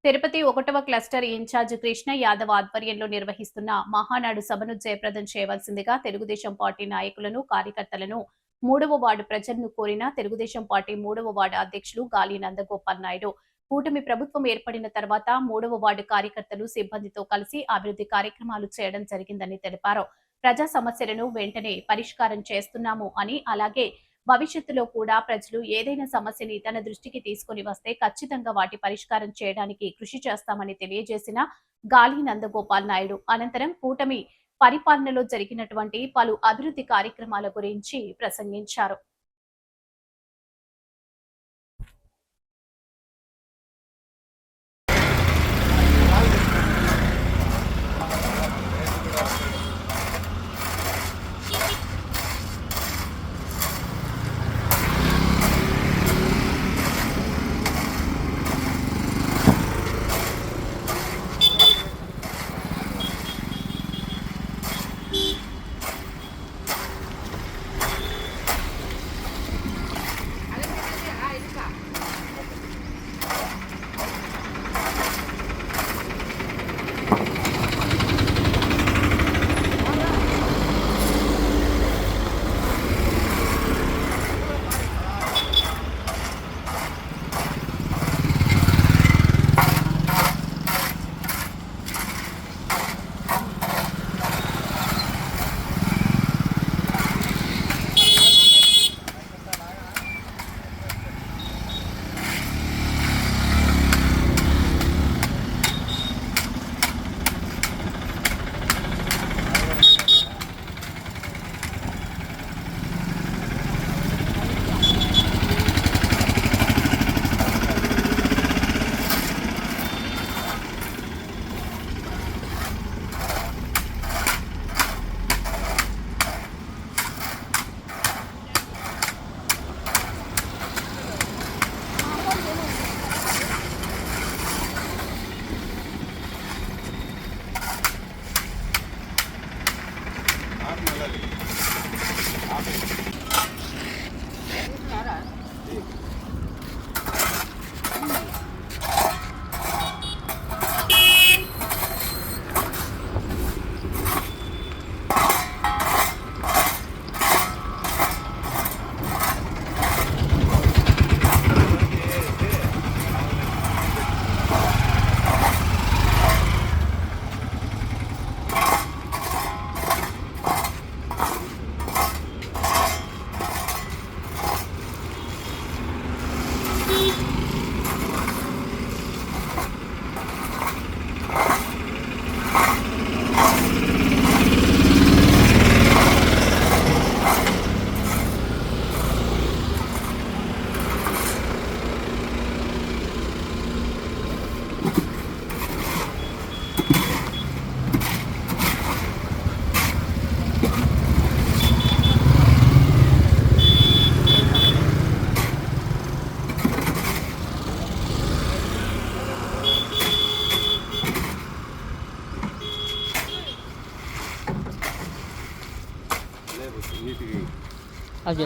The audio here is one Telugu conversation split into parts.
తిరుపతి 1వ క్లస్టర్ ఇన్ఛార్జ్ కృష్ణ యాదవ్ ఆధ్వర్యంలో నిర్వహిస్తున్న మహానాడు సభను జయప్రదం చేయవలసిందిగా తెలుగుదేశం పార్టీ నాయకులను, కార్యకర్తలను 3వ వార్డు ప్రజలను కోరిన తెలుగుదేశం పార్టీ 3వ వార్డు అధ్యక్షులు గాలి నందగోపాల్ నాయుడు. కూటమి ప్రభుత్వం ఏర్పడిన తర్వాత 3వ వార్డు కార్యకర్తలు, సిబ్బందితో కలిసి అభివృద్ధి కార్యక్రమాలు చేయడం జరిగిందని తెలిపారు. ప్రజా సమస్యలను వెంటనే పరిష్కారం చేస్తున్నాము అని, అలాగే భవిష్యత్తులో కూడా ప్రజలు ఏదైనా సమస్యని తన దృష్టికి తీసుకుని వస్తే ఖచ్చితంగా వాటి పరిష్కారం చేయడానికి కృషి చేస్తామని తెలియజేసిన గాలి నందగోపాల్ నాయుడు అనంతరం కూటమి పరిపాలనలో జరిగినటువంటి పలు అభివృద్ధి కార్యక్రమాల గురించి ప్రసంగించారు. అదే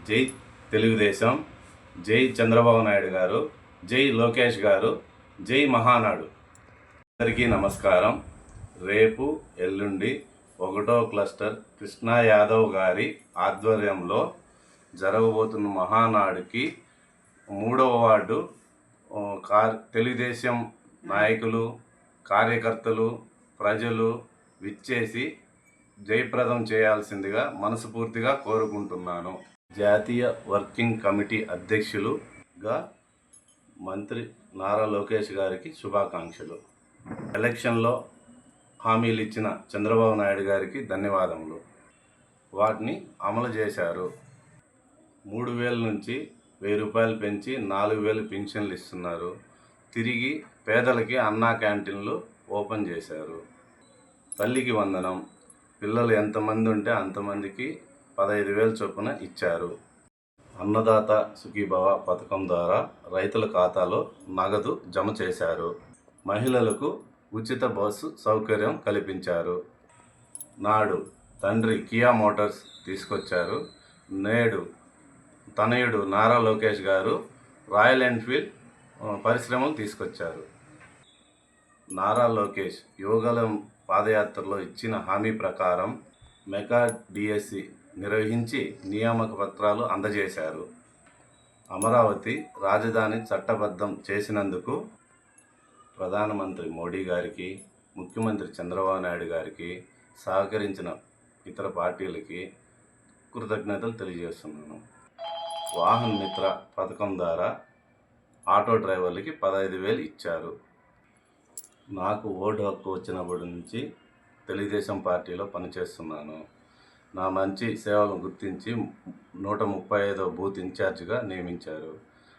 జై తెలుగుదేశం, జై చంద్రబాబు నాయుడు గారు, జై లోకేష్ గారు, జై మహానాడు. అందరికీ నమస్కారం. రేపు ఎల్లుండి 1వ క్లస్టర్ కృష్ణ యాదవ్ గారి ఆధ్వర్యంలో జరగబోతున్న మహానాడుకి 3వ వార్డు తెలుగుదేశం నాయకులు, కార్యకర్తలు, ప్రజలు విచ్చేసి జయప్రదం చేయాల్సిందిగా మనస్ఫూర్తిగా కోరుకుంటున్నాను. జాతీయ వర్కింగ్ కమిటీ అధ్యక్షులుగా మంత్రి నారా లోకేష్ గారికి శుభాకాంక్షలు. ఎలక్షన్లో హామీలు ఇచ్చిన చంద్రబాబు నాయుడు గారికి ధన్యవాదములు. వాటిని అమలు చేశారు. 3,000 నుంచి 1,000 రూపాయలు పెంచి 4,000 పింఛన్లు ఇస్తున్నారు. తిరిగి పేదలకి అన్నా క్యాంటీన్లు ఓపెన్ చేశారు. తల్లికి వందనం, పిల్లలు ఎంతమంది ఉంటే అంతమందికి 15,000 చొప్పున ఇచ్చారు. అన్నదాత సుఖీభవ పథకం ద్వారా రైతుల ఖాతాలో నగదు జమ చేశారు. మహిళలకు ఉచిత బస్సు సౌకర్యం కల్పించారు. నాడు తండ్రి కియా మోటార్స్ తీసుకొచ్చారు. నేడు తనయుడు నారా లోకేష్ గారు రాయల్ ఎన్ఫీల్డ్ పరిశ్రమలు తీసుకొచ్చారు. నారా లోకేష్ యువగలం పాదయాత్రలో ఇచ్చిన హామీ ప్రకారం మెగా డిఎస్సి నిర్వహించి నియామక పత్రాలు అందజేశారు. అమరావతి రాజధాని చట్టబద్ధం చేసినందుకు ప్రధానమంత్రి మోడీ గారికి, ముఖ్యమంత్రి చంద్రబాబు నాయుడు గారికి, సహకరించిన ఇతర పార్టీలకి కృతజ్ఞతలు తెలియజేస్తున్నాను. వాహన్ మిత్ర పథకం ద్వారా ఆటో డ్రైవర్లకి 15,000 ఇచ్చారు. నాకు ఓటు హక్కు వచ్చినప్పటి నుంచి తెలుగుదేశం పార్టీలో పనిచేస్తున్నాను. నా మంచి సేవలను గుర్తించి 135వ బూత్ ఇన్ఛార్జిగా నియమించారు.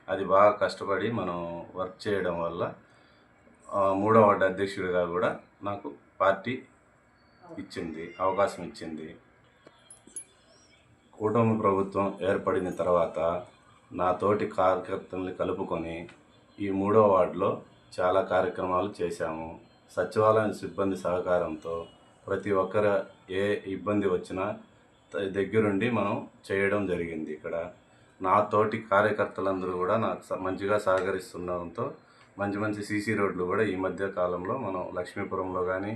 అది బాగా కష్టపడి మనం వర్క్ చేయడం వల్ల 3వ వార్డు అధ్యక్షుడిగా కూడా నాకు పార్టీ అవకాశం ఇచ్చింది. కూటమి ప్రభుత్వం ఏర్పడిన తర్వాత నా తోటి కార్యకర్తల్ని కలుపుకొని ఈ 3వ వార్డులో చాలా కార్యక్రమాలు చేశాము. సచివాలయం సిబ్బంది సహకారంతో ప్రతి ఒక్కరు ఏ ఇబ్బంది వచ్చినా దగ్గరుండి మనం చేయడం జరిగింది. ఇక్కడ నా తోటి కార్యకర్తలందరూ కూడా నాకు మంచిగా సహకరిస్తుండడంతో మంచి సీసీ రోడ్లు కూడా ఈ మధ్య కాలంలో మనం లక్ష్మీపురంలో కానీ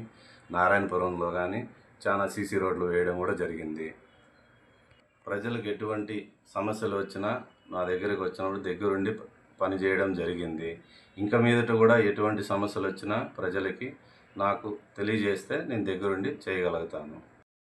నారాయణపురంలో కానీ చాలా సీసీ రోడ్లు వేయడం కూడా జరిగింది. ప్రజలకు ఎటువంటి సమస్యలు వచ్చినా నా దగ్గరికి వచ్చినప్పుడు దగ్గరుండి పనిచేయడం జరిగింది. ఇంకా మీదట కూడా ఎటువంటి సమస్యలు వచ్చినా ప్రజలకి నాకు తెలియజేస్తే నేను దగ్గరుండి చేయగలుగుతాను.